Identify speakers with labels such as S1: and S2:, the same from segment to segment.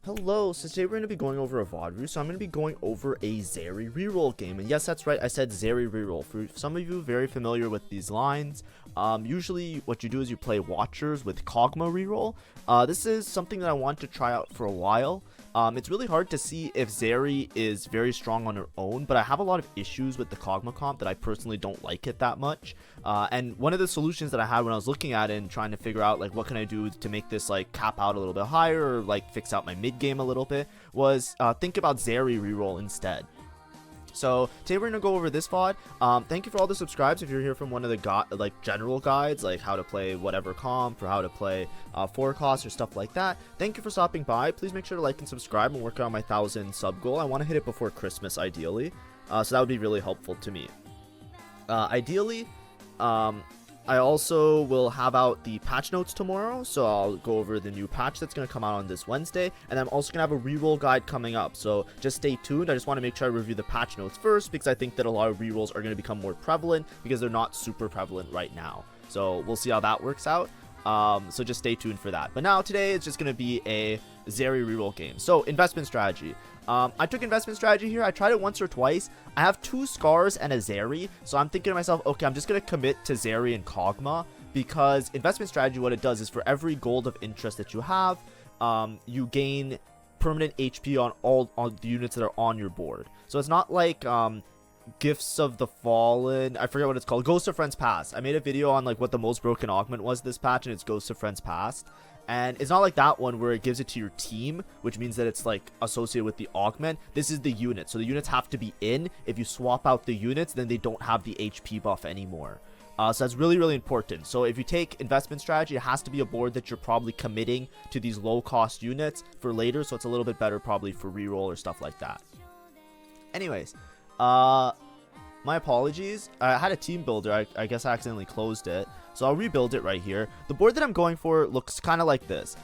S1: Hello, so today we're going to be going over a VOD, so I'm going to be going over a ZERI reroll game, and yes, that's right, I said ZERI reroll. For some of you very familiar with these lines, usually what you do is you play Watchers with Kog'Maw reroll. This is something that I want to try out for a while. It's really hard to see if ZERI is very strong on her own, but I have a lot of issues with the Kog'Maw comp that I personally don't like it that much. And one of the solutions that I had when I was looking at it and trying to figure out like what can I do to make this like cap out a little bit higher or like fix out my mid game a little bit was think about ZERI reroll instead. So today we're gonna go over this VOD. Thank you for all the subscribes. If you're here from one of the general guides, like how to play whatever comp or how to play 4 costs or stuff like that, thank you for stopping by. Please make sure to like and subscribe. I'm working on my 1,000 sub goal. I want to hit it before Christmas ideally, so that would be really helpful to me. Ideally, I also will have out the patch notes tomorrow, so I'll go over the new patch that's going to come out on this Wednesday, and I'm also going to have a reroll guide coming up, so just stay tuned. I just want to make sure I review the patch notes first, because I think that a lot of rerolls are going to become more prevalent, because they're not super prevalent right now, so we'll see how that works out. So just stay tuned for that. But now today it's just going to be a ZERI reroll game. So investment strategy. I took investment strategy here. I tried it once or twice. I have 2 scars and a ZERI, so I'm thinking to myself, okay, I'm just going to commit to ZERI and Kog'Maw, because investment strategy, what it does is for every gold of interest that you have, you gain permanent HP on all the units that are on your board. So it's not like Gifts of the Fallen, I forget what it's called, Ghost of Friends Past. I made a video on like what the most broken augment was this patch, and it's Ghost of Friends Past. And it's not like that one where it gives it to your team, which means that it's like associated with the augment. This is the unit, so the units have to be in. If you swap out the units, then they don't have the HP buff anymore. So that's really, really important. So if you take investment strategy, it has to be a board that you're probably committing to these low cost units for later, so it's a little bit better probably for reroll or stuff like that. Anyways, my apologies. I had a team builder. I guess I accidentally closed it. So I'll rebuild it right here. The board that I'm going for looks kind of like this.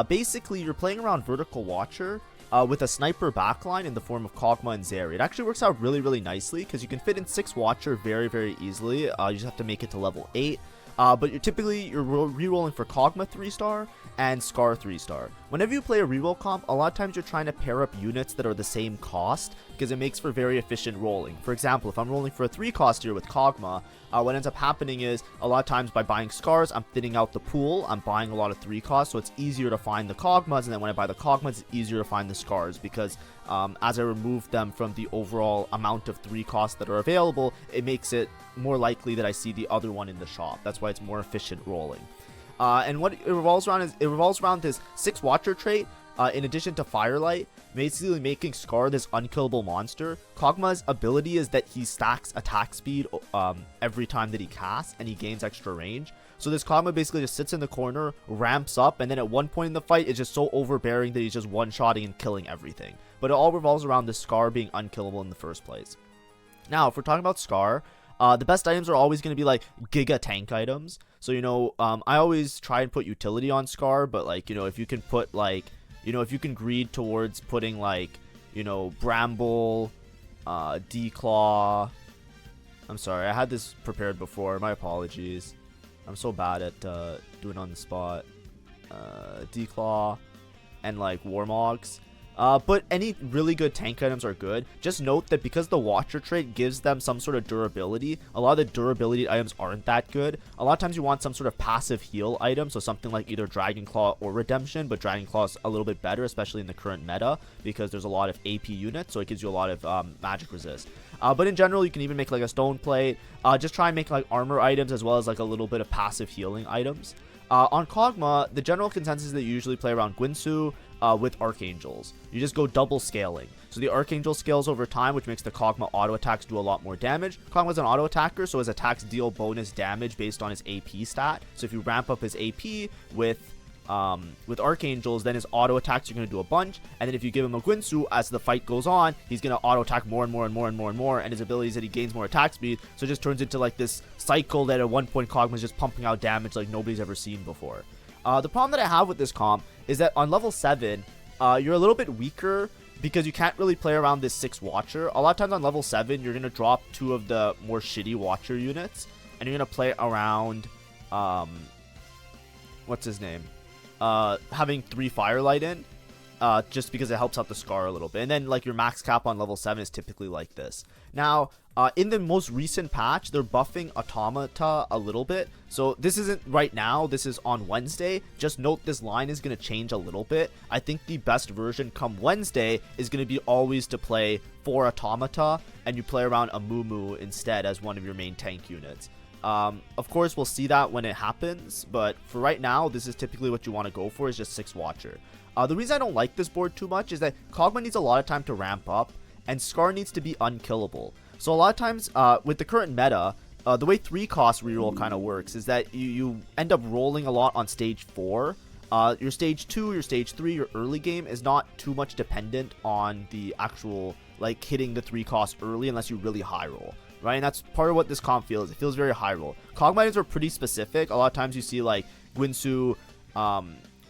S1: Basically, you're playing around Vertical Watcher with a sniper backline in the form of Kog'Maw and ZERI. It actually works out really, really nicely because you can fit in 6 Watcher very, very easily. You just have to make it to level 8. But you're rerolling for Kog'Maw 3-star and Scar 3-star. Whenever you play a reroll comp, a lot of times you're trying to pair up units that are the same cost because it makes for very efficient rolling. For example, if I'm rolling for a 3 cost here with Kog'Maw, what ends up happening is a lot of times by buying Scars, I'm thinning out the pool. I'm buying a lot of 3 costs, so it's easier to find the Kog'Maws, and then when I buy the Kog'Maws, it's easier to find the Scars because as I remove them from the overall amount of 3 costs that are available, it makes it more likely that I see the other one in the shop. That's why it's more efficient rolling. And what it revolves around this 6 Watcher trait, in addition to Firelight, basically making Scar this unkillable monster. Kog'Maw's ability is that he stacks attack speed every time that he casts, and he gains extra range. So this Kog'Maw basically just sits in the corner, ramps up, and then at one point in the fight, it's just so overbearing that he's just one-shotting and killing everything. But it all revolves around the Scar being unkillable in the first place. Now, if we're talking about Scar, the best items are always going to be like giga tank items. So, you know, I always try and put utility on Scar, but like, you know, if you can put like, you know, if you can greed towards putting like, you know, Bramble, Declaw. I'm sorry, I had this prepared before. My apologies. I'm so bad at doing on the spot. Declaw and like Warmogs. But any really good tank items are good. Just note that because the Watcher trait gives them some sort of durability, a lot of the durability items aren't that good. A lot of times you want some sort of passive heal item, so something like either Dragon Claw or Redemption, but Dragon Claw is a little bit better, especially in the current meta, because there's a lot of AP units, so it gives you a lot of magic resist. But in general, you can even make like a Stone Plate. Just try and make like armor items as well as like a little bit of passive healing items. On Kog'Maw, the general consensus is that you usually play around Guinsoo with Archangels. You just go double scaling. So the Archangel scales over time, which makes the Kog'Maw auto attacks do a lot more damage. Kog'Maw's an auto attacker, so his attacks deal bonus damage based on his AP stat. So if you ramp up his AP with Archangels, then his auto attacks are going to do a bunch, and then if you give him a Guinsoo, as the fight goes on, he's going to auto attack more and more and more and more and more, and his abilities that he gains more attack speed, so it just turns into like this cycle that at one point Kog'Maw is just pumping out damage like nobody's ever seen before. The problem that I have with this comp is that on level 7, you're a little bit weaker because you can't really play around this 6 Watcher. A lot of times on level 7, you're going to drop 2 of the more shitty Watcher units, and you're going to play around, what's his name? Having 3 Firelight in. just because it helps out the Scar a little bit. And then like your max cap on level 7 is typically like this. Now, in the most recent patch, they're buffing Automata a little bit. So this isn't right now, this is on Wednesday. Just note this line is going to change a little bit. I think the best version come Wednesday is going to be always to play 4 Automata, and you play around a Moo instead as one of your main tank units. Of course, we'll see that when it happens, but for right now, this is typically what you want to go for, is just 6 Watcher. The reason I don't like this board too much is that Kog'Maw needs a lot of time to ramp up, and Scar needs to be unkillable. So a lot of times, with the current meta, the way 3 cost reroll kind of works is that you end up rolling a lot on stage 4. Your stage 2, your stage 3, your early game is not too much dependent on the actual, like, hitting the 3 cost early unless you really high roll. Right, and that's part of what this comp feels. It feels very high roll. Kog'Maw items are pretty specific. A lot of times you see like Gwinsu,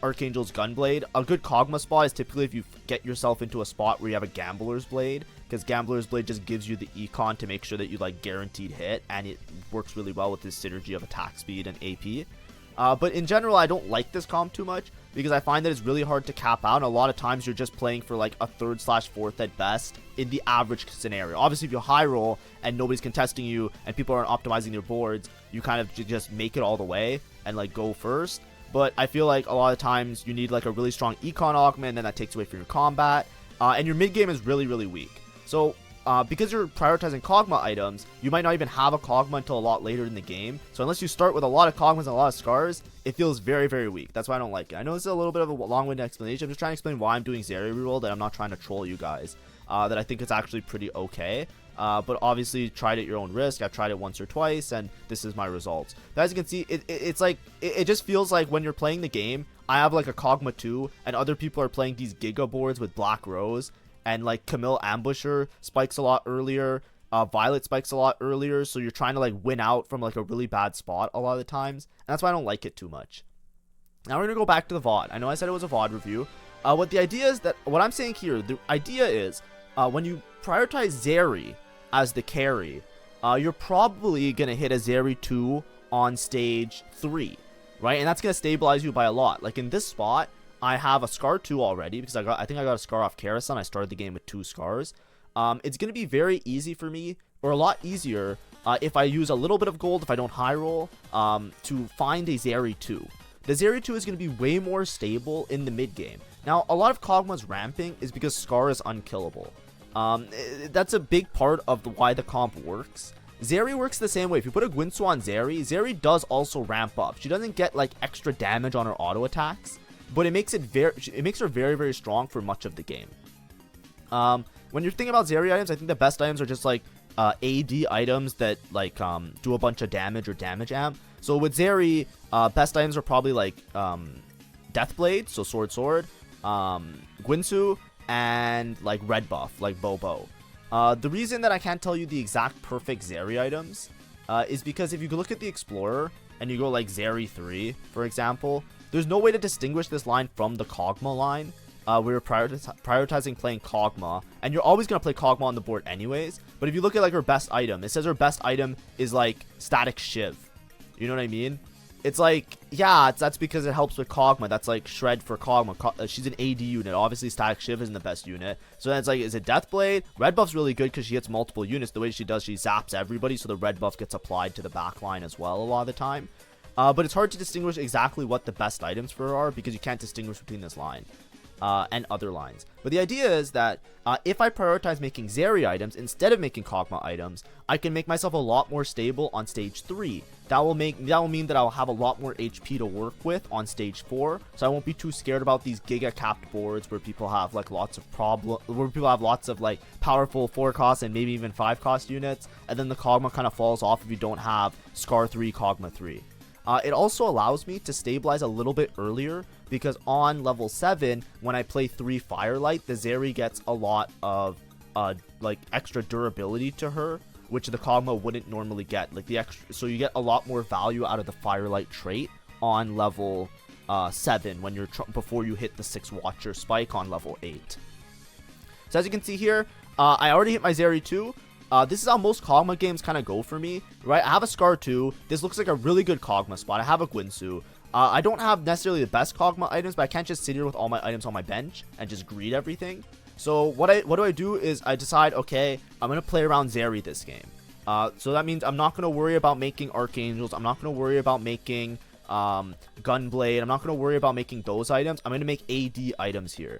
S1: Archangel's Gunblade. A good Kog'Maw spot is typically if you get yourself into a spot where you have a Gambler's Blade, because Gambler's Blade just gives you the econ to make sure that you like guaranteed hit, and it works really well with this synergy of attack speed and AP. But in general, I don't like this comp too much because I find that it's really hard to cap out. And a lot of times you're just playing for like a 3rd/4th at best in the average scenario. Obviously, if you high roll and nobody's contesting you and people aren't optimizing their boards, you kind of just make it all the way and like go first. But I feel like a lot of times you need like a really strong econ augment, and then that takes away from your combat. And your mid game is really, really weak. So because you're prioritizing Kog'Maw items, you might not even have a Kog'Maw until a lot later in the game. So unless you start with a lot of Kog'Maws and a lot of Scars, it feels very, very weak. That's why I don't like it. I know this is a little bit of a long-winded explanation. I'm just trying to explain why I'm doing ZERI reroll, that I'm not trying to troll you guys. That I think it's actually pretty okay. But obviously, try it at your own risk. I've tried it once or twice, and this is my results. But as you can see, it's like, it just feels like when you're playing the game, I have like a Kog'Maw 2, and other people are playing these Giga boards with Black Rose, and like Camille Ambusher spikes a lot earlier, Violet spikes a lot earlier, so you're trying to like win out from like a really bad spot a lot of the times, and that's why I don't like it too much. Now we're gonna go back to the VOD. I know I said it was a VOD review. What the idea is that, what I'm saying here, the idea is when you prioritize ZERI as the carry, you're probably gonna hit a ZERI 2 on stage 3, right? And that's gonna stabilize you by a lot. Like in this spot, I have a Scar 2 already because I think I got a Scar off Karasan. I started the game with 2 Scars. It's going to be very easy for me, or a lot easier, if I use a little bit of gold, if I don't high roll, to find a ZERI 2. The ZERI 2 is going to be way more stable in the mid game. Now, a lot of Kog'Maw's ramping is because Scar is unkillable. That's a big part of why the comp works. ZERI works the same way. If you put a Gwinsu on ZERI, ZERI does also ramp up. She doesn't get like extra damage on her auto attacks, but it makes her very, very strong for much of the game. When you're thinking about ZERI items, I think the best items are just like AD items that like do a bunch of damage or damage amp. So with ZERI, best items are probably like Deathblade, so sword, Gwinsu, and like red buff, like Bobo. The reason that I can't tell you the exact perfect ZERI items is because if you look at the Explorer and you go like ZERI 3, for example, there's no way to distinguish this line from the Kog'Maw line. We're prioritizing playing Kog'Maw, and you're always going to play Kog'Maw on the board anyways. But if you look at like her best item, it says her best item is like Static Shiv. You know what I mean? It's like, yeah, that's because it helps with Kog'Maw. That's like Shred for Kog'Maw. She's an AD unit. Obviously, Static Shiv isn't the best unit. So then it's like, is it Deathblade? Red buff's really good because she hits multiple units. The way she does, she zaps everybody, so the red buff gets applied to the back line as well a lot of the time. But it's hard to distinguish exactly what the best items for her are because you can't distinguish between this line and other lines. But the idea is that if I prioritize making ZERI items instead of making Kog'Maw items, I can make myself a lot more stable on stage 3. That will mean that I'll have a lot more HP to work with on stage 4, so I won't be too scared about these giga capped boards where people have like lots of like powerful 4 cost and maybe even 5 cost units, and then the Kog'Maw kind of falls off if you don't have Scar 3, Kog'Maw 3. It also allows me to stabilize a little bit earlier because on level 7, when I play 3 Firelight, the ZERI gets a lot of like extra durability to her, which the Kog'Maw wouldn't normally get. Like the extra, so you get a lot more value out of the Firelight trait on level 7 when you're before you hit the 6 Watcher spike on level 8. So as you can see here, I already hit my ZERI 2. This is how most Kog'Maw games kind of go for me, right? I have a Scar 2. This looks like a really good Kog'Maw spot. I have a Gwinsu. I don't have necessarily the best Kog'Maw items, but I can't just sit here with all my items on my bench and just greed everything. So what do I do is I decide, okay, I'm going to play around ZERI this game. So that means I'm not going to worry about making Archangels. I'm not going to worry about making Gunblade. I'm not going to worry about making those items. I'm going to make AD items here.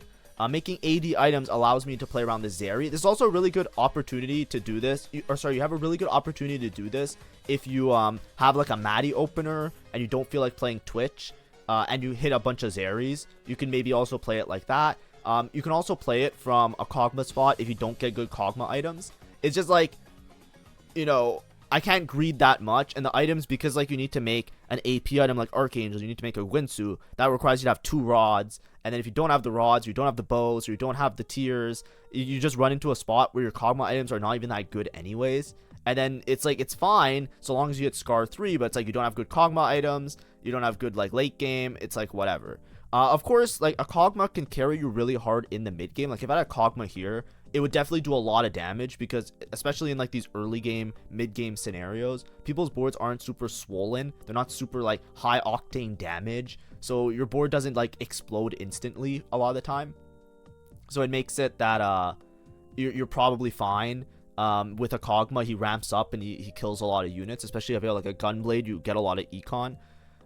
S1: Making AD items allows me to play around the ZERI. This is also a really good opportunity to do this. You have a really good opportunity to do this if you have like a Maddie opener and you don't feel like playing Twitch and you hit a bunch of ZERIs. You can maybe also play it like that. You can also play it from a Kog'Maw spot if you don't get good Kog'Maw items. It's just like, you know, I can't greed that much, and the items, because like you need to make an AP item like Archangel, you need to make a Winsu, that requires you to have 2 rods, and then if you don't have the rods, you don't have the bows, or you don't have the tiers, you just run into a spot where your Kog'Maw items are not even that good anyways, and then it's like, it's fine so long as you hit Scar 3, but it's like you don't have good Kog'Maw items, you don't have good like late game, it's like whatever. Of course, like a Kog'Maw can carry you really hard in the mid game. Like if I had a Kog'Maw here, it would definitely do a lot of damage, because especially in like these early game, mid game scenarios, people's boards aren't super swollen. They're not super like high octane damage, so your board doesn't like explode instantly a lot of the time. So it makes it that you're probably fine. With a Kog'Maw, he ramps up and he kills a lot of units, especially if you have like a Gunblade, you get a lot of econ.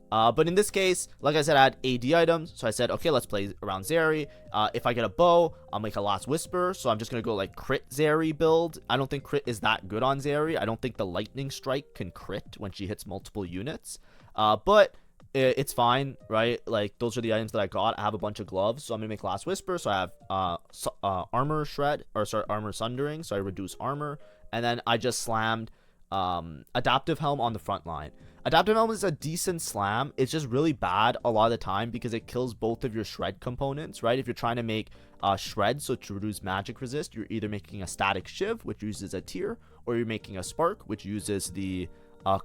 S1: But in this case, like I said, I had AD items, so I said, okay, let's play around ZERI. If I get a bow, I'll make a Last Whisper, so I'm just going to go like crit ZERI build. I don't think crit is that good on ZERI. I don't think the Lightning Strike can crit when she hits multiple units. But it's fine, right? Like, those are the items that I got. I have a bunch of gloves, so I'm going to make Last Whisper, so I have Armor Shred, or sorry, Armor Sundering, so I reduce armor. And then I just slammed Adaptive Helm on the front line. Adaptive Helm is a decent slam. It's just really bad a lot of the time because it kills both of your shred components, right? If you're trying to make shred, so to reduce magic resist, you're either making a static shiv, which uses a tier, or you're making a spark, which uses the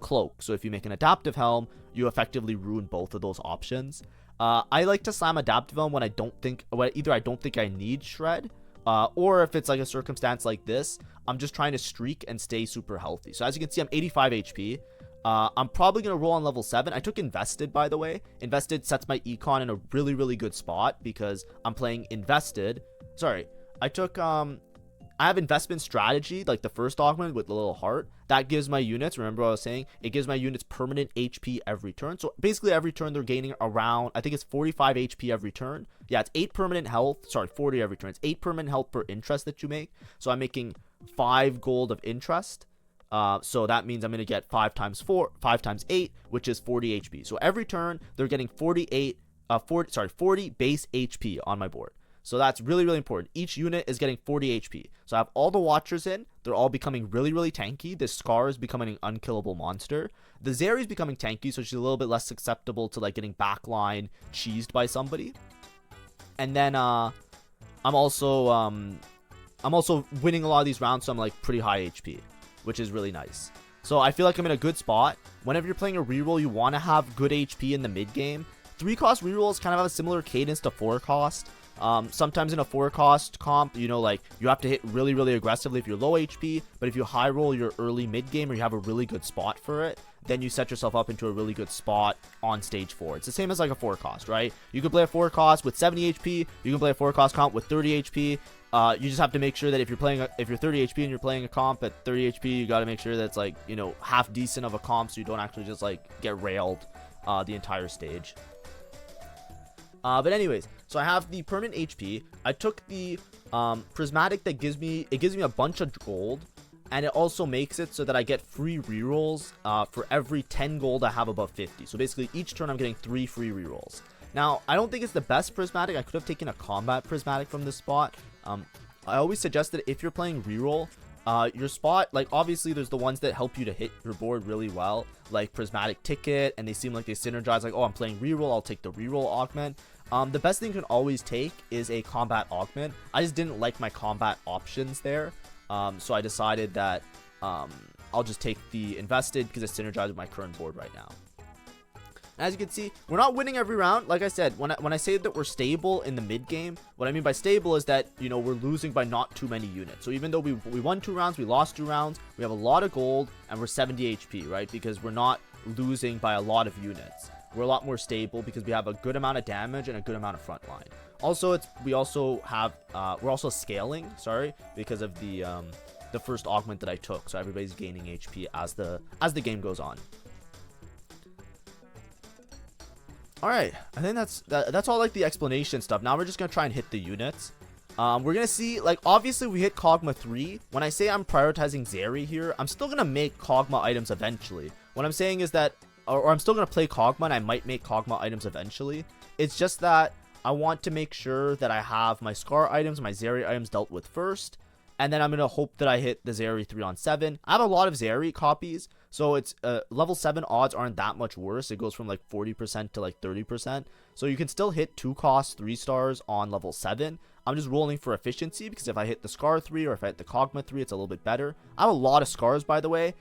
S1: cloak. So if you make an adaptive helm, you effectively ruin both of those options. I like to slam adaptive helm when I don't think I need shred, or if it's like a circumstance like this, I'm just trying to streak and stay super healthy. So as you can see, I'm 85 HP. I'm probably going to roll on level 7. I took Invested, by the way. Invested sets my econ in a really, really good spot because I'm playing Invested. Sorry, I took, I have Investment Strategy, like the first augment with the little heart. That gives my units, remember what I was saying? It gives my units permanent HP every turn. So basically every turn they're gaining around, I think it's 45 HP every turn. Yeah, it's 8 permanent health. Sorry, 40 every turn. It's 8 permanent health per interest that you make. So I'm making 5 gold of interest. So that means I'm going to get 5 times 8, which is 40 HP. So every turn they're getting 40 base HP on my board. So that's really, really important. Each unit is getting 40 HP. So I have all the Watchers in. They're all becoming really, really tanky. The Scar is becoming an unkillable monster. The ZERI is becoming tanky, so she's a little bit less susceptible to like getting backline cheesed by somebody. And then I'm also winning a lot of these rounds, so I'm like pretty high HP, which is really nice. So I feel like I'm in a good spot. Whenever you're playing a reroll, you want to have good HP in the mid game. 3-cost rerolls kind of have a similar cadence to 4-cost. Sometimes in a 4-cost comp, you know, like you have to hit really, really aggressively if you're low HP, but if you high roll your early mid game or you have a really good spot for it, then you set yourself up into a really good spot on stage 4. It's the same as like a 4-cost, right? You can play a 4-cost with 70 HP, you can play a 4-cost comp with 30 HP. You just have to make sure that if you're 30 HP and you're playing a comp at 30 HP, you got to make sure that it's like, you know, half decent of a comp so you don't actually just like get railed the entire stage. But anyways, so I have the permanent HP. I took the prismatic that gives me a bunch of gold, and it also makes it so that I get free rerolls for every 10 gold I have above 50. So basically each turn I'm getting 3 free rerolls. Now, I don't think it's the best prismatic. I could have taken a combat prismatic from this spot. I always suggest that if you're playing reroll, your spot, like obviously there's the ones that help you to hit your board really well, like prismatic ticket, and they seem like they synergize, like, oh, I'm playing reroll, I'll take the reroll augment. The best thing you can always take is a combat augment. I just didn't like my combat options there, so I decided that I'll just take the invested because it synergizes with my current board right now. As you can see, we're not winning every round. Like I said, when I say that we're stable in the mid game, what I mean by stable is that, you know, we're losing by not too many units. So even though we won 2 rounds, we lost 2 rounds, we have a lot of gold, and we're 70 HP, right? Because we're not losing by a lot of units. we're a lot more stable because we have a good amount of damage and a good amount of front line. Also, we're also scaling, sorry, because of the first augment that I took. So everybody's gaining HP as the game goes on. All right, I think that's all like the explanation stuff. Now we're just gonna try and hit the units. We're gonna see, like, obviously we hit Kog'Maw 3. When I say I'm prioritizing ZERI here, I'm still gonna make Kog'Maw items eventually. What I'm saying is that, or I'm still gonna play Kog'Maw and I might make Kog'Maw items eventually. It's just that I want to make sure that I have my Scar items, my ZERI items dealt with first. And then I'm going to hope that I hit the ZERI 3 on 7. I have a lot of ZERI copies, so it's level 7 odds aren't that much worse. It goes from like 40% to like 30%. So you can still hit 2 costs 3 stars on level 7. I'm just rolling for efficiency because if I hit the Scar 3 or if I hit the Kog'Maw 3, it's a little bit better. I have a lot of Scars, by the way.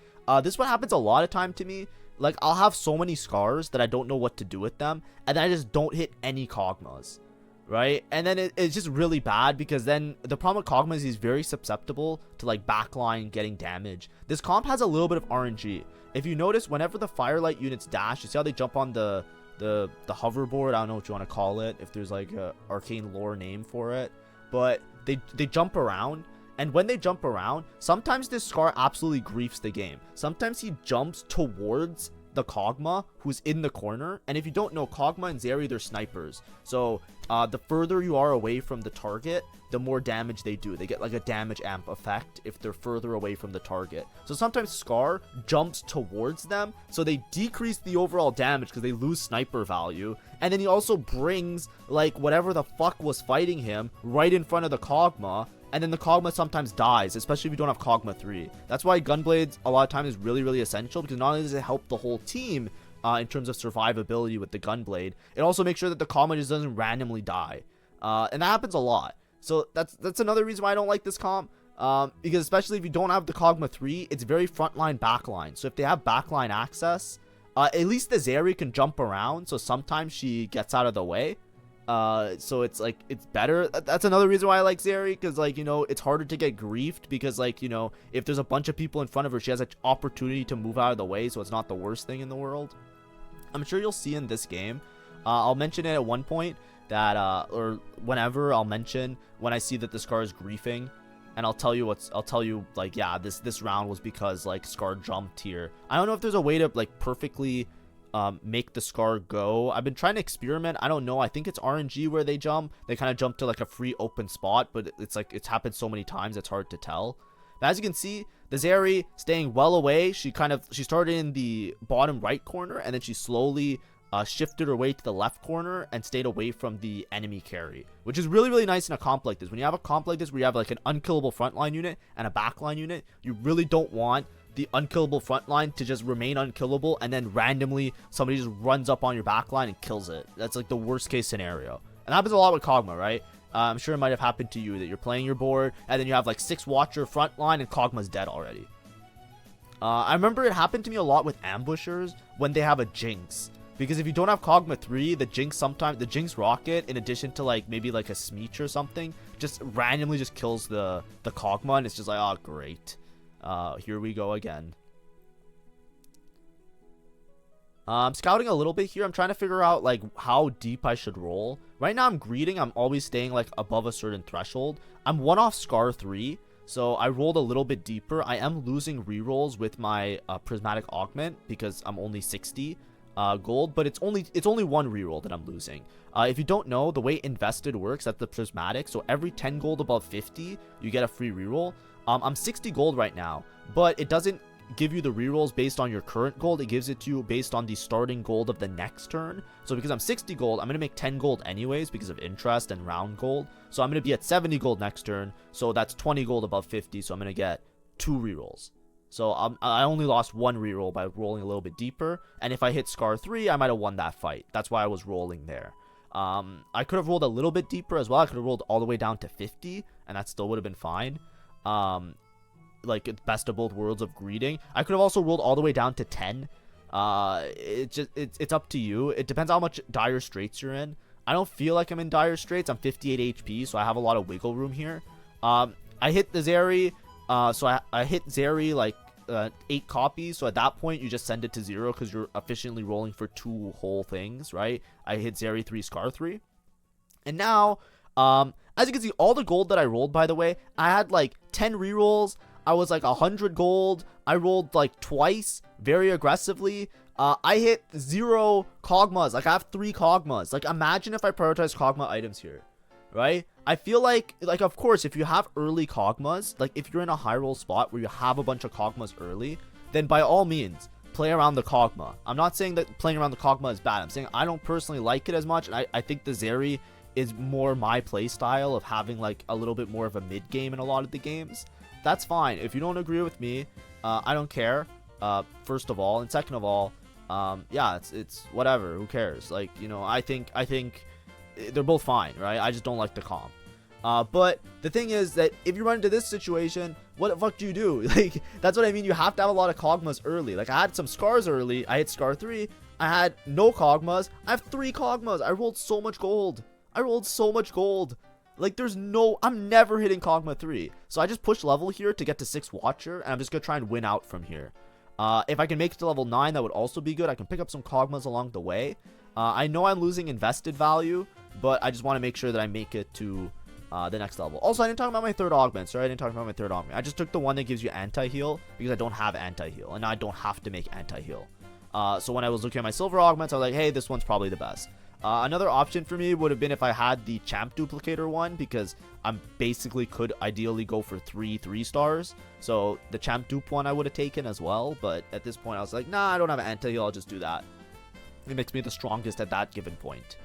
S1: This is what happens a lot of time to me. Like, I'll have so many Scars that I don't know what to do with them, and then I just don't hit any Kog'Maws. Right, and then it's just really bad because then the problem with Kog'Maw is he's very susceptible to like backline getting damage. This comp has a little bit of RNG. If you notice, whenever the Firelight units dash, you see how they jump on the hoverboard. I don't know what you want to call it, if there's like a arcane lore name for it, but they jump around. And when they jump around, sometimes this Scar absolutely griefs the game. Sometimes he jumps towards the Kog'Maw who's in the corner, and if you don't know, Kog'Maw and ZERI, they're snipers, so the further you are away from the target, the more damage they do. They get like a damage amp effect if they're further away from the target. So sometimes Scar jumps towards them, so they decrease the overall damage because they lose sniper value, and then he also brings like whatever the fuck was fighting him right in front of the Kog'Maw. And then the Kog'Maw sometimes dies, especially if you don't have Kog'Maw 3. That's why Gunblades a lot of times is really, really essential, because not only does it help the whole team in terms of survivability with the Gunblade, it also makes sure that the Kog'Maw just doesn't randomly die. And that happens a lot. So that's another reason why I don't like this comp. Because especially if you don't have the Kog'Maw 3, it's very frontline backline. So if they have backline access, at least the ZERI can jump around, so sometimes she gets out of the way. So it's like, it's better. That's another reason why I like ZERI, because like, you know, it's harder to get griefed because like, you know, if there's a bunch of people in front of her, she has an opportunity to move out of the way, so it's not the worst thing in the world. I'm sure you'll see in this game, I'll mention it at one point that or whenever I'll mention when I see that the Scar is griefing, and I'll tell you like, yeah, this round was because like Scar jumped here. I don't know if there's a way to like perfectly make the Scar go. I've been trying to experiment. I don't know. I think it's RNG where they jump. They kind of jump to like a free open spot, but it's like it's happened so many times it's hard to tell. But as you can see, the ZERI staying well away. She started in the bottom right corner, and then she slowly shifted her way to the left corner and stayed away from the enemy carry, which is really, really nice in a comp like this. When you have a comp like this where you have like an unkillable frontline unit and a backline unit, you really don't want the unkillable front line to just remain unkillable and then randomly somebody just runs up on your back line and kills it. That's like the worst case scenario. And that happens a lot with Kog'Maw, right? I'm sure it might have happened to you that you're playing your board and then you have like 6 Watcher front line and Kog'Maw's dead already. I remember it happened to me a lot with ambushers when they have a Jinx. Because if you don't have Kog'Maw 3, the Jinx rocket, in addition to like maybe like a Smeech or something, just randomly just kills the Kog'Maw, and it's just like, oh great. Here we go again. I'm scouting a little bit here. I'm trying to figure out like how deep I should roll. Right now I'm greeting. I'm always staying like above a certain threshold. I'm 1 off Scar 3, so I rolled a little bit deeper. I am losing rerolls with my prismatic augment because I'm only 60 gold, but it's only 1 reroll that I'm losing. If you don't know, the way invested works, that's the prismatic, so every 10 gold above 50 you get a free reroll. I'm 60 gold right now, but it doesn't give you the rerolls based on your current gold. It gives it to you based on the starting gold of the next turn. So because I'm 60 gold, I'm going to make 10 gold anyways because of interest and round gold. So I'm going to be at 70 gold next turn. So that's 20 gold above 50. So I'm going to get 2 rerolls. So I only lost 1 reroll by rolling a little bit deeper. And if I hit Scar 3, I might have won that fight. That's why I was rolling there. I could have rolled a little bit deeper as well. I could have rolled all the way down to 50 and that still would have been fine. Like best of both worlds of greeting. I could have also rolled all the way down to 10. It's up to you. It depends how much dire straits you're in. I don't feel like I'm in dire straits. I'm 58 HP, so I have a lot of wiggle room here. I hit the ZERI, so I hit ZERI like 8 copies. So at that point, you just send it to 0 because you're efficiently rolling for 2 whole things, right? I hit Zeri 3, Scar 3. And now, as you can see, all the gold that I rolled, by the way, I had like 10 rerolls. I was like 100 gold. I rolled like twice very aggressively. I hit 0 Kog'Maws. Like, I have 3 Kog'Maws. Like, imagine if I prioritize Kog'Maw items here, right? I feel like, of course, if you have early Kog'Maws, like, if you're in a high roll spot where you have a bunch of Kog'Maws early, then by all means, play around the Kog'Maw. I'm not saying that playing around the Kog'Maw is bad. I'm saying I don't personally like it as much, and I think the Zeri is more my play style of having, like, a little bit more of a mid game in a lot of the games. That's fine. If you don't agree with me, I don't care, first of all. And second of all, yeah, it's whatever, who cares? Like, you know, I think they're both fine, right? I just don't like the comp. But the thing is that if you run into this situation, what the fuck do you do? Like, that's what I mean. You have to have a lot of Kog'Maws early. Like, I had some Scars early. I hit Scar 3. I had no Kog'Maws. I have 3 Kog'Maws. I rolled so much gold. Like, I'm never hitting Kog'Maw 3. So I just push level here to get to 6 Watcher, and I'm just gonna try and win out from here. If I can make it to level 9, that would also be good. I can pick up some Kog'Maws along the way. I know I'm losing invested value, but I just want to make sure that I make it to the next level. Also, I didn't talk about my third augment. Sorry, I didn't talk about my third augment. I just took the one that gives you anti-heal because I don't have anti-heal, and now I don't have to make anti-heal. So when I was looking at my silver augments, I was like, hey, this one's probably the best. Another option for me would have been if I had the champ duplicator one, because I'm basically could ideally go for 3 stars. So the champ dupe one I would have taken as well, but at this point I was like, nah, I don't have an anti-heal, I'll just do that. It makes me the strongest at that given point.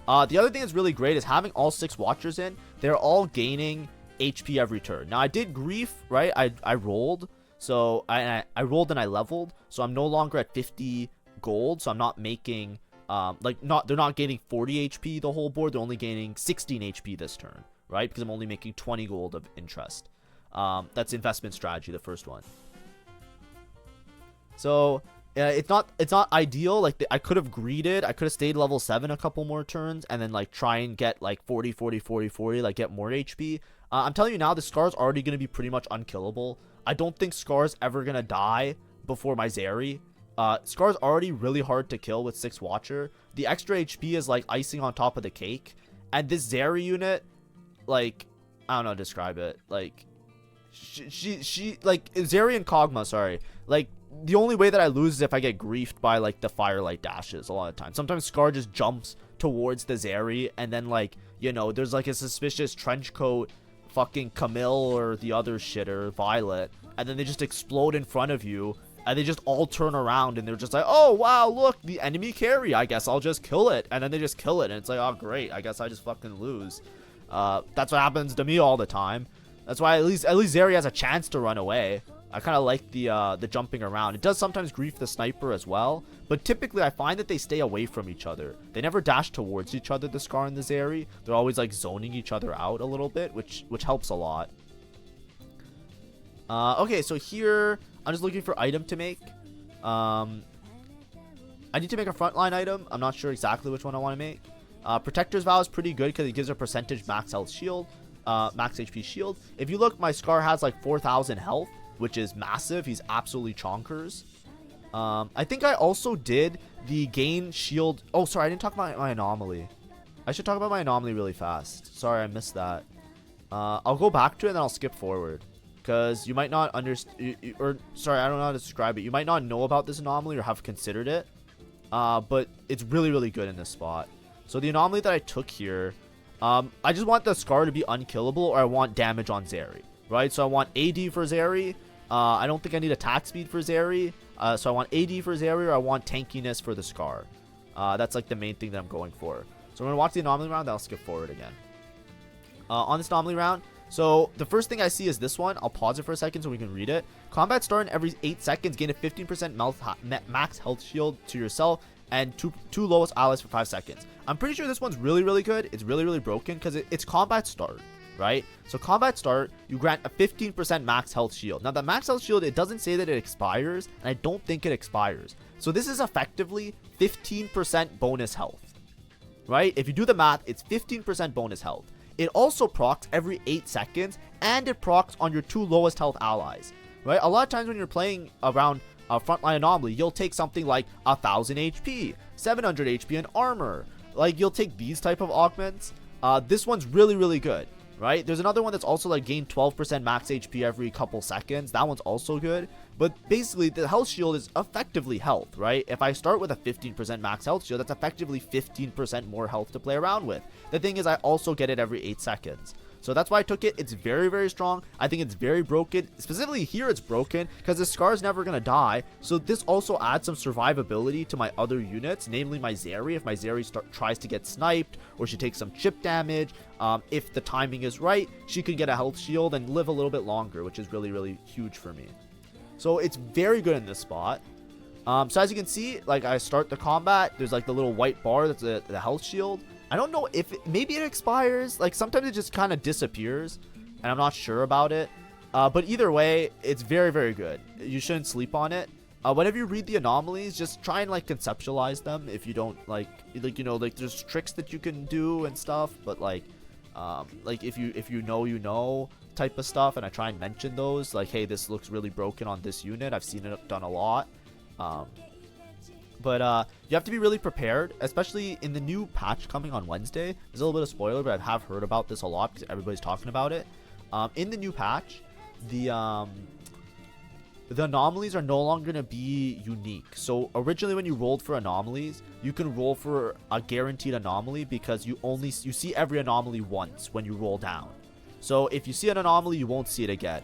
S1: The other thing that's really great is having all 6 watchers in. They're all gaining HP every turn. Now I did grief, right? I rolled, so I rolled and I leveled, so I'm no longer at 50 gold, so I'm not making they're not gaining 40 HP the whole board. They're only gaining 16 HP this turn, right? Because I'm only making 20 gold of interest. That's investment strategy, the first one. So it's not ideal. Like, I could have greeded. I could have stayed level 7 a couple more turns and then like try and get like 40, 40, 40, 40, like get more HP. I'm telling you now, the Scar's already going to be pretty much unkillable. I don't think Scar's ever going to die before my Zeri. Scar's already really hard to kill with 6 Watcher. The extra HP is like icing on top of the cake. And this Zeri unit, like, I don't know how to describe it. Like, she like, Zeri and Kog'Maw, sorry. Like, the only way that I lose is if I get griefed by like the firelight dashes a lot of times. Sometimes Scar just jumps towards the Zeri, and then, like, you know, there's like a suspicious trench coat fucking Camille or the other shitter, Violet, and then they just explode in front of you. And they just all turn around and they're just like, oh, wow, look, the enemy carry. I guess I'll just kill it. And then they just kill it. And it's like, oh, great. I guess I just fucking lose. That's what happens to me all the time. That's why at least Zeri has a chance to run away. I kind of like the jumping around. It does sometimes grief the sniper as well. But typically, I find that they stay away from each other. They never dash towards each other, the Scar and the Zeri. They're always like zoning each other out a little bit, which helps a lot. Okay, so here I'm just looking for item to make. I need to make a frontline item. I'm not sure exactly which one I want to make. Protector's Vow is pretty good because it gives a percentage max health shield, max HP shield. If you look, my Scar has like 4,000 health, which is massive. He's absolutely chonkers. I think I also did the gain shield. Oh, sorry, I didn't talk about my anomaly. I should talk about my anomaly really fast. Sorry, I missed that. I'll go back to it and then I'll skip forward. Because you might not understand, or sorry, I don't know how to describe it. You might not know about this anomaly or have considered it, but it's really, really good in this spot. So the anomaly that I took here, I just want the Scar to be unkillable, or I want damage on Zeri, right? So I want AD for Zeri. I don't think I need attack speed for Zeri. So I want AD for Zeri, or I want tankiness for the Scar. That's like the main thing that I'm going for. So I'm going to watch the anomaly round, then I'll skip forward again. On this anomaly round, so the first thing I see is this one. I'll pause it for a second so we can read it. Combat start in every 8 seconds. Gain a 15% max health shield to yourself and two lowest allies for 5 seconds. I'm pretty sure this one's really, really good. It's really, really broken because it's combat start, right? So combat start, you grant a 15% max health shield. Now the max health shield, it doesn't say that it expires, and I don't think it expires. So this is effectively 15% bonus health, right? If you do the math, it's 15% bonus health. It also procs every 8 seconds, and it procs on your 2 lowest health allies. right? A lot of times when you're playing around a frontline Anomaly, you'll take something like 1000 HP, 700 HP, and armor. Like, you'll take these type of augments. This one's really, really good, right? There's another one that's also like gain 12% max HP every couple seconds. That one's also good. But basically, the health shield is effectively health, right? If I start with a 15% max health shield, that's effectively 15% more health to play around with. The thing is, I also get it every 8 seconds. So that's why I took it. It's very, very strong. I think it's very broken. Specifically here, it's broken because the Scar is never going to die. So this also adds some survivability to my other units, namely my ZERI. If my ZERI tries to get sniped or she takes some chip damage, if the timing is right, she can get a health shield and live a little bit longer, which is really, really huge for me. So it's very good in this spot. So as you can see, like I start the combat, there's like the little white bar that's the health shield. I don't know if maybe it expires. Like sometimes it just kind of disappears and I'm not sure about it. But either way, it's very, very good. You shouldn't sleep on it. Whenever you read the anomalies, just try and like conceptualize them. If you don't like you know, like there's tricks that you can do and stuff, but like if you know type of stuff, and I try and mention those, like, hey, this looks really broken on this unit. I've seen it done a lot. But you have to be really prepared, especially in the new patch coming on Wednesday. There's a little bit of spoiler, but I have heard about this a lot because everybody's talking about it. In the new patch, the anomalies are no longer going to be unique. So originally when you rolled for anomalies, you can roll for a guaranteed anomaly because you see every anomaly once when you roll down. So if you see an anomaly, you won't see it again.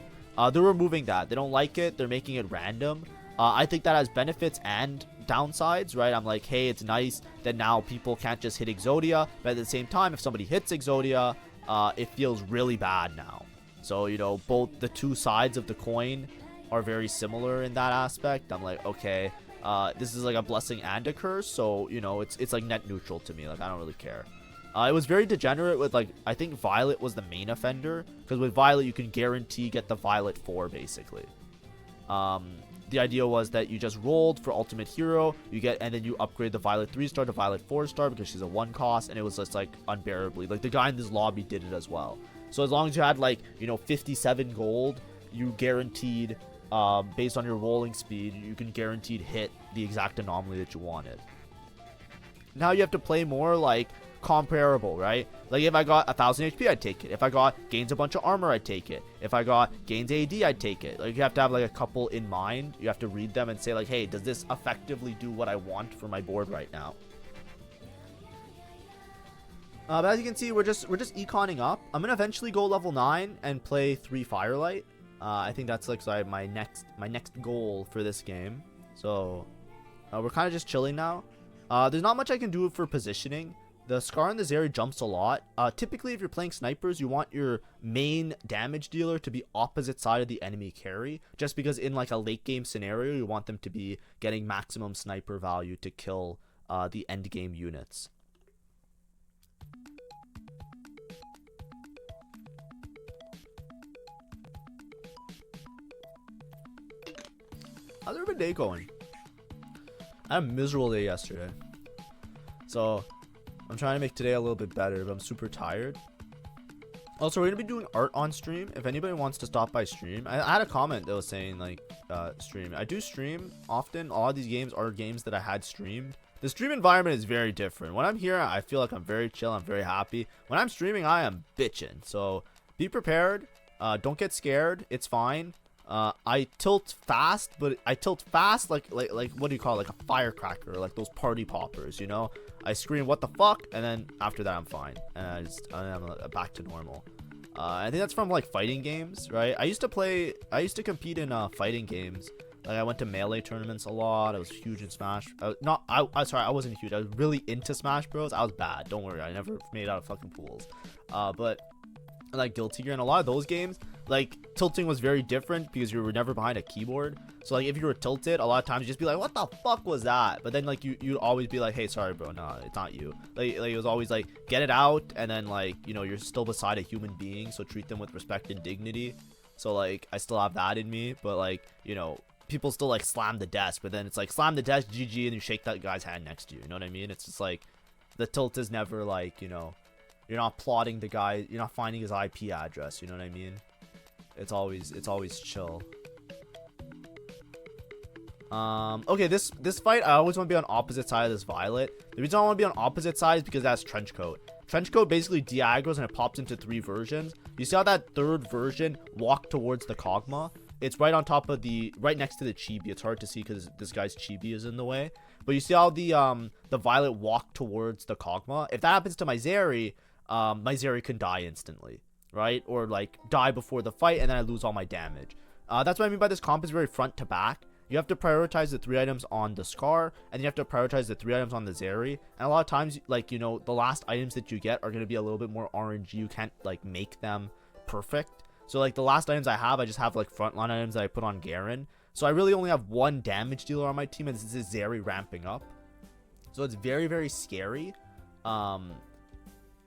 S1: They're removing that. They don't like it. They're making it random. I think that has benefits and downsides, right? I'm like, hey, it's nice that now people can't just hit Exodia, but at the same time, if somebody hits Exodia, it feels really bad now. So, you know, both the two sides of the coin are very similar in that aspect. I'm like, okay, this is like a blessing and a curse, so, you know, it's like net neutral to me. Like, I don't really care. It was very degenerate with, like, I think Violet was the main offender, because with Violet you can guarantee get the Violet 4 basically. The idea was that you just rolled for Ultimate Hero, and then you upgrade the Violet 3-star to Violet 4-star because she's a 1 cost, and it was just like unbearably. Like, the guy in this lobby did it as well. So as long as you had, like, you know, 57 gold, you guaranteed, based on your rolling speed, you can guaranteed hit the exact anomaly that you wanted. Now you have to play more like comparable, right? Like, if I got 1000 HP, I'd take it. If I got gains a bunch of armor, I'd take it. If I got gains AD, I'd take it. Like, you have to have like a couple in mind. You have to read them and say like, hey, does this effectively do what I want for my board right now? But as you can see, we're just econing up. I'm gonna eventually go level 9 and play 3 Firelight. I think that's like my next goal for this game. So we're kind of just chilling now. There's not much I can do for positioning. The Scar and the ZERI jumps a lot. Typically, if you're playing snipers, you want your main damage dealer to be opposite side of the enemy carry, just because in like a late game scenario, you want them to be getting maximum sniper value to kill the end game units. How's every day going? I had a miserable day yesterday, so I'm trying to make today a little bit better, but I'm super tired. Also, we're going to be doing art on stream. If anybody wants to stop by stream. I had a comment that was saying, like, stream. I do stream often. A lot of these games are games that I had streamed. The stream environment is very different. When I'm here, I feel like I'm very chill. I'm very happy. When I'm streaming, I am bitching. So, be prepared. Don't get scared. It's fine. I tilt fast, but I tilt fast like what do you call it? Like a firecracker, like those party poppers, you know? I scream what the fuck, and then after that I'm fine, and I'm back to normal. I think that's from like fighting games, right? I used to compete in fighting games. Like, I went to Melee tournaments a lot. I was huge in Smash. Sorry, I wasn't huge. I was really into Smash Bros. I was bad. Don't worry, I never made out of fucking pools. But like Guilty Gear and a lot of those games, like, tilting was very different because you were never behind a keyboard. So like, if you were tilted, a lot of times you just be like, what the fuck was that? But then like you'd always be like, hey, sorry bro, no, it's not you. Like it was always like, get it out, and then like, you know, you're still beside a human being, so treat them with respect and dignity. So like, I still have that in me, but like, you know, people still like slam the desk, but then it's like slam the desk, GG, and you shake that guy's hand next to you. You know what I mean? It's just like, the tilt is never like, you know, you're not plotting the guy, you're not finding his IP address, you know what I mean? It's always chill. Okay, this fight, I always want to be on opposite side of this Violet. The reason I want to be on opposite side is because that's Trench Coat. Trench Coat basically de-aggros and it pops into 3 versions. You see how that 3rd version walked towards the Kog'Maw? It's right on top of right next to the Chibi. It's hard to see because this guy's Chibi is in the way. But you see how the Violet walked towards the Kog'Maw? If that happens to my ZERI, my ZERI can die instantly, right? Or like die before the fight and then I lose all my damage. That's what I mean by this comp is very front to back. You have to prioritize the 3 items on the Scar, and you have to prioritize the 3 items on the ZERI. And a lot of times, like, you know, the last items that you get are going to be a little bit more RNG. You can't, like, make them perfect. So, like, the last items I just have, like, frontline items that I put on Garen. So, I really only have 1 damage dealer on my team, and this is ZERI ramping up. So, it's very, very scary.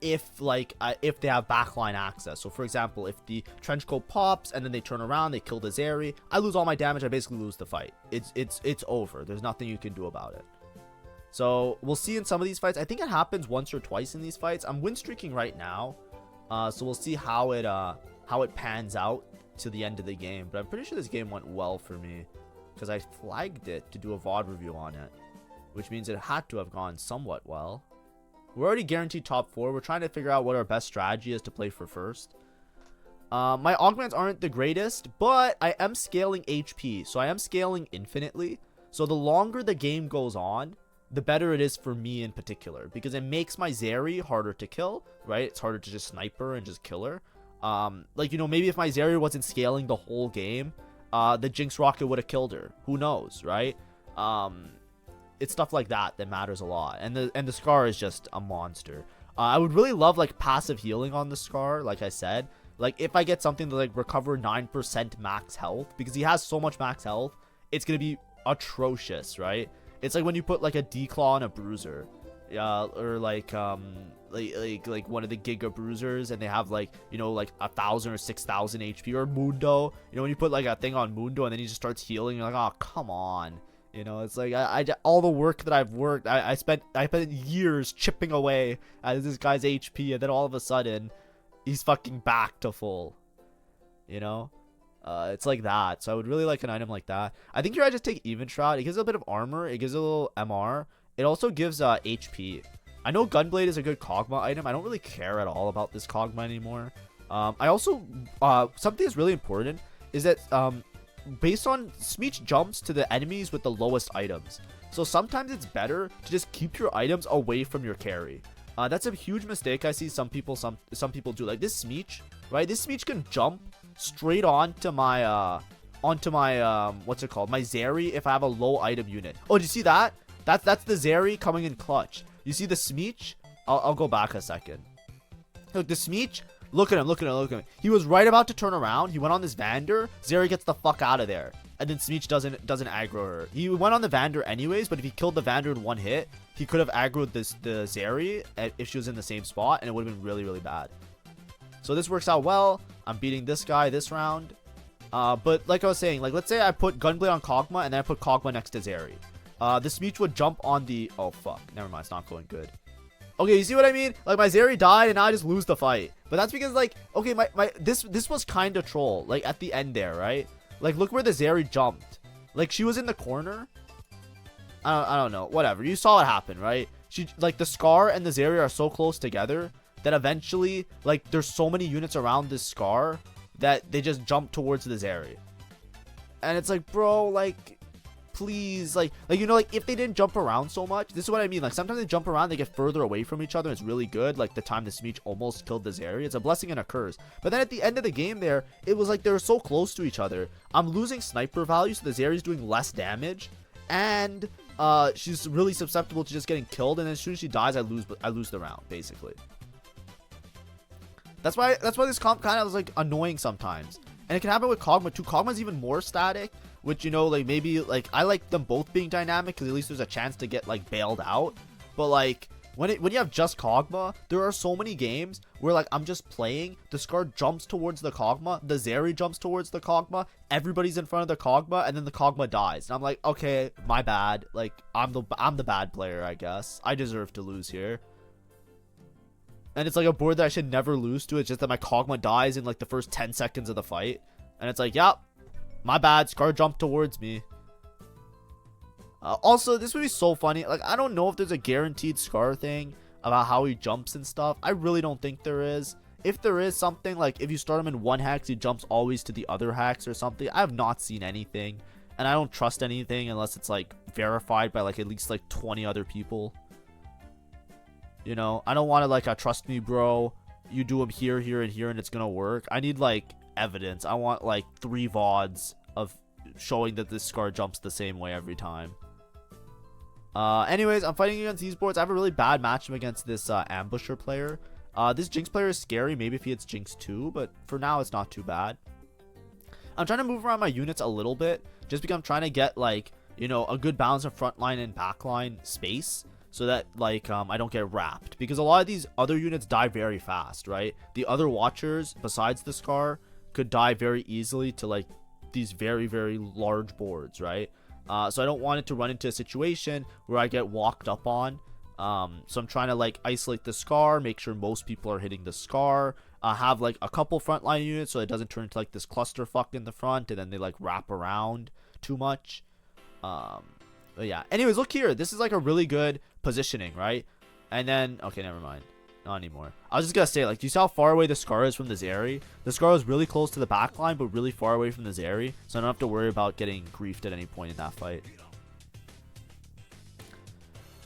S1: If they have backline access. So for example, if the Trench Coat pops and then they turn around, they kill the ZERI, I lose all my damage, I basically lose the fight. It's over. There's nothing you can do about it. So we'll see in some of these fights. I think it happens once or twice in these fights. I'm win streaking right now, so we'll see how it pans out to the end of the game. But I'm pretty sure this game went well for me because I flagged it to do a VOD review on it, which means it had to have gone somewhat well. We're already guaranteed top 4. We're trying to figure out what our best strategy is to play for first. My augments aren't the greatest, but I am scaling HP. So I am scaling infinitely. So the longer the game goes on, the better it is for me in particular. Because it makes my ZERI harder to kill, right? It's harder to just sniper and just kill her. Like, you know, maybe if my ZERI wasn't scaling the whole game, the Jinx Rocket would have killed her. Who knows, right? It's stuff like that matters a lot, and the Scar is just a monster. I would really love like passive healing on the Scar, like I said. Like if I get something to like recover 9% max health, because he has so much max health, it's gonna be atrocious, right? It's like when you put like a declaw on a bruiser, or like one of the Giga Bruisers, and they have like, you know, like 1,000 or 6,000 HP, or Mundo. You know, when you put like a thing on Mundo and then he just starts healing, you're like, oh come on. You know, it's like all the work that I've worked, I spent years chipping away at this guy's HP, and then all of a sudden, he's fucking back to full. You know, it's like that. So I would really like an item like that. I think here I just take Even Shroud. It gives a bit of armor. It gives a little MR. It also gives HP. I know Gunblade is a good Kog'Maw item. I don't really care at all about this Kog'Maw anymore. I also something that's really important is that based on Smeech jumps to the enemies with the lowest items. So sometimes it's better to just keep your items away from your carry. That's a huge mistake I see some people do. Like this Smeech, right? This Smeech can jump straight onto my what's it called? My ZERI if I have a low item unit. Oh, do you see that? That's the ZERI coming in clutch. You see the Smeech? I'll go back a second. Look, the Smeech. Look at him. He was right about to turn around. He went on this Vander. ZERI gets the fuck out of there. And then Smeech doesn't aggro her. He went on the Vander anyways, but if he killed the Vander in one hit, he could have aggroed the ZERI if she was in the same spot, and it would have been really, really bad. So this works out well. I'm beating this guy this round. But like I was saying, like let's say I put Gunblade on Kog'Maw and then I put Kog'Maw next to ZERI. The Smeech would jump on the... Oh, fuck. Never mind. It's not going good. Okay, you see what I mean? Like, my ZERI died, and now I just lose the fight. But that's because, like, okay, this was kind of troll, like, at the end there, right? Like, look where the ZERI jumped. Like, she was in the corner. I don't know. Whatever. You saw what happened, right? Like, the Scar and the ZERI are so close together that eventually, like, there's so many units around this Scar that they just jump towards the ZERI. And it's like, bro, like... Please, like you know, like if they didn't jump around so much, this is what I mean. Like sometimes they jump around, they get further away from each other. It's really good. Like the time the Smeech almost killed the ZERI, it's a blessing and a curse. But then at the end of the game, there, it was like they were so close to each other. I'm losing sniper value, so the ZERI's doing less damage, and she's really susceptible to just getting killed. And then as soon as she dies, I lose the round basically. That's why this comp kind of was like annoying sometimes, and it can happen with Kog'Maw too. Kog'Maw's even more static. Which, you know, like, maybe, like, I like them both being dynamic, because at least there's a chance to get, like, bailed out. But, like, when you have just Kog'Maw, there are so many games where, like, I'm just playing, the Scar jumps towards the Kog'Maw, the ZERI jumps towards the Kog'Maw, everybody's in front of the Kog'Maw, and then the Kog'Maw dies. And I'm like, okay, my bad. Like, I'm the bad player, I guess. I deserve to lose here. And it's, like, a board that I should never lose to. It's just that my Kog'Maw dies in, like, the first 10 seconds of the fight. And it's like, yep. My bad, Scar jumped towards me. Also, this would be so funny. Like, I don't know if there's a guaranteed Scar thing about how he jumps and stuff. I really don't think there is. If there is something, like if you start him in one hex, he jumps always to the other hex or something. I have not seen anything. And I don't trust anything unless it's like verified by like at least like 20 other people. You know, I don't want to like trust me, bro. You do him here, here, and here, and it's gonna work. I need like evidence. I want like 3 VODs of showing that this Scar jumps the same way every time. Anyways, I'm fighting against these boards. I have a really bad matchup against this ambusher player. This Jinx player is scary. Maybe if he hits Jinx too, but for now it's not too bad. I'm trying to move around my units a little bit, just because I'm trying to get like, you know, a good balance of frontline and backline space, so that like I don't get wrapped, because a lot of these other units die very fast, right? The other watchers besides the Scar could die very easily to like these very, very large boards, right? So I don't want it to run into a situation where I get walked up on. So I'm trying to like isolate the Scar, make sure most people are hitting the Scar, have like a couple frontline units so it doesn't turn into like this clusterfuck in the front and then they like wrap around too much. But yeah, anyways, look here, this is like a really good positioning, right? And then, okay, never mind. Not anymore. I was just gonna say, like, do you see how far away the Scar is from the ZERI? The Scar is really close to the back line, but really far away from the ZERI, so I don't have to worry about getting griefed at any point in that fight.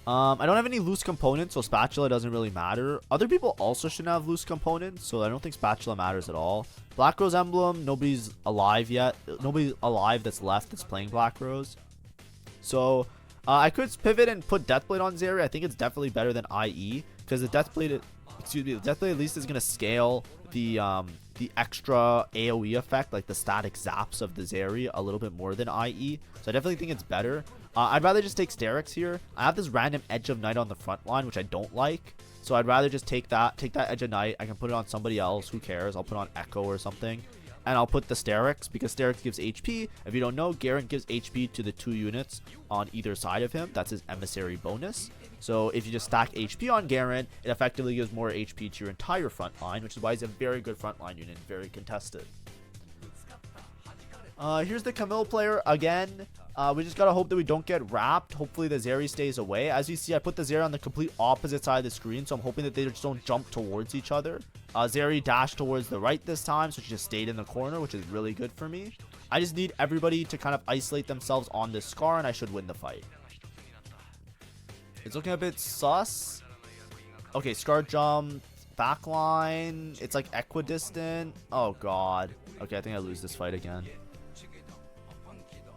S1: I don't have any loose components, so Spatula doesn't really matter. Other people also shouldn't have loose components, so I don't think Spatula matters at all. Black Rose emblem, nobody's alive yet. Nobody's alive that's left that's playing Black Rose. So, I could pivot and put Deathblade on ZERI. I think it's definitely better than IE, because the Deathblade, the Deathblade at least is gonna scale the extra AoE effect, like the static zaps of the ZERI, a little bit more than IE. So I definitely think it's better. I'd rather just take Sterix here. I have this random Edge of Night on the front line, which I don't like. So I'd rather just take that Edge of Night. I can put it on somebody else. Who cares? I'll put on Echo or something. And I'll put the Sterix, because Sterix gives HP. If you don't know, Garen gives HP to the 2 units on either side of him. That's his emissary bonus. So if you just stack HP on Garen, it effectively gives more HP to your entire front line, which is why he's a very good front line unit, very contested. Here's the Camille player again. We just gotta hope that we don't get wrapped. Hopefully the ZERI stays away. As you see, I put the ZERI on the complete opposite side of the screen, so I'm hoping that they just don't jump towards each other. ZERI dashed towards the right this time, so she just stayed in the corner, which is really good for me. I just need everybody to kind of isolate themselves on this Scar, and I should win the fight. It's looking a bit sus. Okay, Scar jump, backline. It's like equidistant. Oh god. Okay, I think I lose this fight again.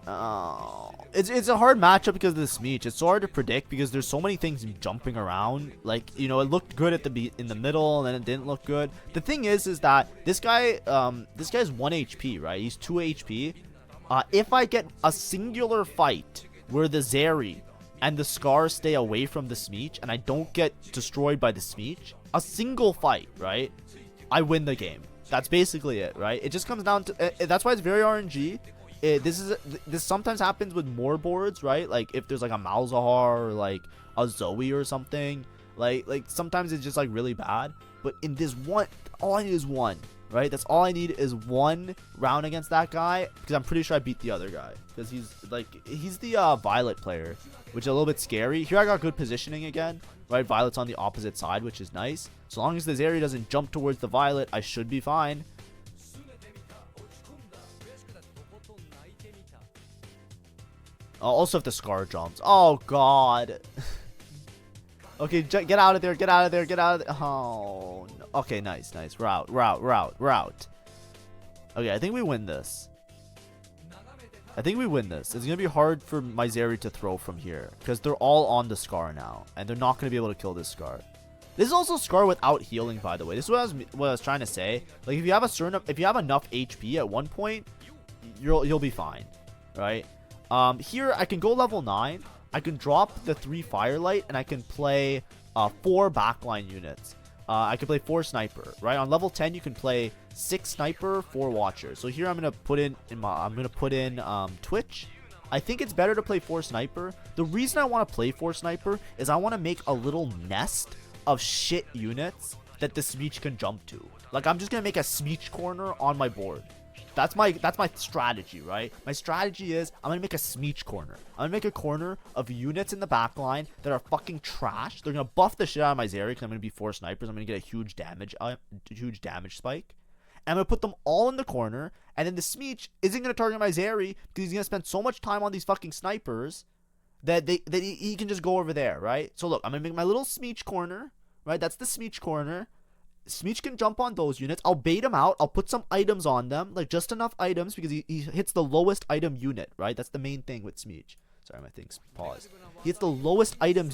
S1: Oh, it's a hard matchup because of the Smeech. It's so hard to predict because there's so many things jumping around. Like, you know, it looked good at in the middle, and then it didn't look good. The thing is that this guy's 1 HP, right? He's 2 HP. If I get a singular fight where the ZERI and the Scar stay away from the Smeech and I don't get destroyed by the Smeech, a single fight, right? I win the game. That's basically it, right? It just comes down to that's why it's very RNG. This sometimes happens with more boards, right? Like if there's like a Malzahar or like a Zoe or something, like sometimes it's just like really bad. But in this one, all I need is 1, right? That's all I need is 1 round against that guy, because I'm pretty sure I beat the other guy, because he's the Violet player, which is a little bit scary. Here I got good positioning again, right? Violet's on the opposite side, which is nice. So long as the ZERI doesn't jump towards the Violet, I should be fine. Also if the Scar jumps. Oh god. Okay, get out of there, get out of there, get out of there. Oh no. Okay, nice. Route. Okay, I think we win this. It's gonna be hard for my ZERI to throw from here, because they're all on the Scar now, and they're not gonna be able to kill this Scar. This is also Scar without healing, by the way. This is what I was trying to say. Like if you have enough HP at one point, you'll be fine, right? Here I can go level 9. I can drop the 3 Firelight, and I can play 4 backline units. I can play 4 Sniper, right? On level 10, you can play 6 Sniper, 4 Watcher. So here I'm gonna put in Twitch. I think it's better to play 4 Sniper. The reason I want to play 4 Sniper is I want to make a little nest of shit units that the Smeech can jump to. Like I'm just gonna make a Smeech corner on my board. That's my strategy, right? My strategy is I'm gonna make a Smeech corner. I'm gonna make a corner of units in the backline that are fucking trash. They're gonna buff the shit out of my Zeri because I'm gonna be 4 snipers. I'm gonna get a huge damage spike. And I'm gonna put them all in the corner, and then the Smeech isn't gonna target my Zeri because he's gonna spend so much time on these fucking snipers that he can just go over there, right? So look, I'm gonna make my little Smeech corner, right? That's the Smeech corner. Smeech can jump on those units. I'll bait him out. I'll put some items on them, like just enough items because he hits the lowest item unit, right? That's the main thing with Smeech. Sorry, my thing's paused. He hits the lowest item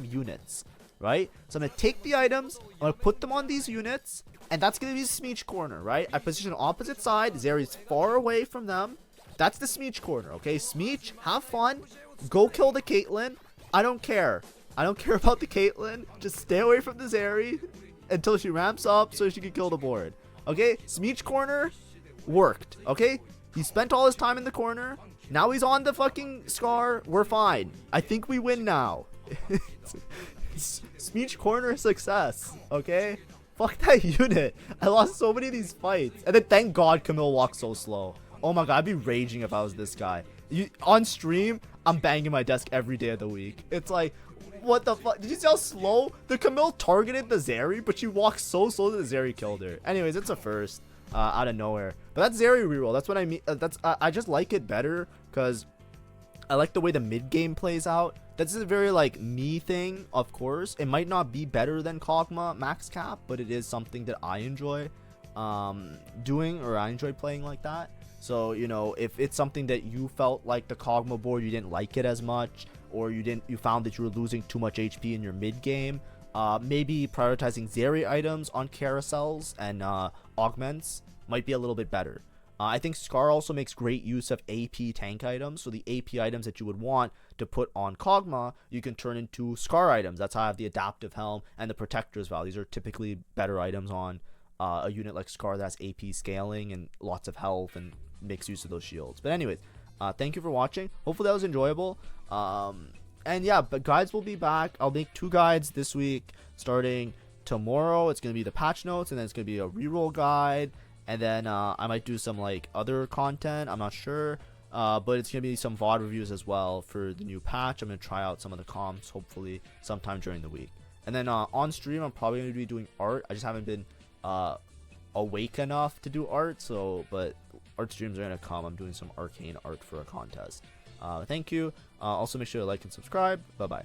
S1: units, right? So I'm gonna take the items, I'm gonna put them on these units, and that's gonna be Smeech corner, right? I position opposite side. Zeri's far away from them. That's the Smeech corner, okay? Smeech, have fun. Go kill the Caitlyn. I don't care. I don't care about the Caitlyn. Just stay away from the Zeri until she ramps up so she can kill the board. Okay? Smeech corner worked. Okay? He spent all his time in the corner. Now he's on the fucking Scar. We're fine. I think we win now. Smeech corner success. Okay? Fuck that unit. I lost so many of these fights. And then thank God Camille walked so slow. Oh my god, I'd be raging if I was this guy. On stream, I'm banging my desk every day of the week. It's like, what the fuck? Did you see how slow? The Camille targeted the Zeri, but she walked so slow that the Zeri killed her. Anyways, it's a first out of nowhere. But that's Zeri reroll. That's what I mean. I just like it better because I like the way the mid game plays out. That's a very like me thing, of course. It might not be better than Kog'Maw max cap, but it is something that I enjoy doing, or I enjoy playing like that. So, you know, if it's something that you felt like the Kog'Maw board, you didn't like it as much, or you found that you were losing too much HP in your mid game, maybe prioritizing Zeri items on carousels and augments might be a little bit better. I think Scar also makes great use of AP tank items. So the AP items that you would want to put on Kog'Maw, you can turn into Scar items. That's how I have the adaptive helm and the protector's vow. These are typically better items on a unit like Scar that has AP scaling and lots of health and makes use of those shields. But anyways, thank you for watching. Hopefully that was enjoyable. And yeah, but guides will be back. I'll make 2 guides this week starting tomorrow. It's gonna be the patch notes, and then it's gonna be a reroll guide, and then I might do some like other content, I'm not sure, but it's gonna be some VOD reviews as well for the new patch. I'm gonna try out some of the comps hopefully sometime during the week, and then on stream I'm probably gonna be doing art. I just haven't been awake enough to do art, but art streams are gonna come. I'm doing some arcane art for a contest. Thank you. Also make sure to like and subscribe. Bye bye.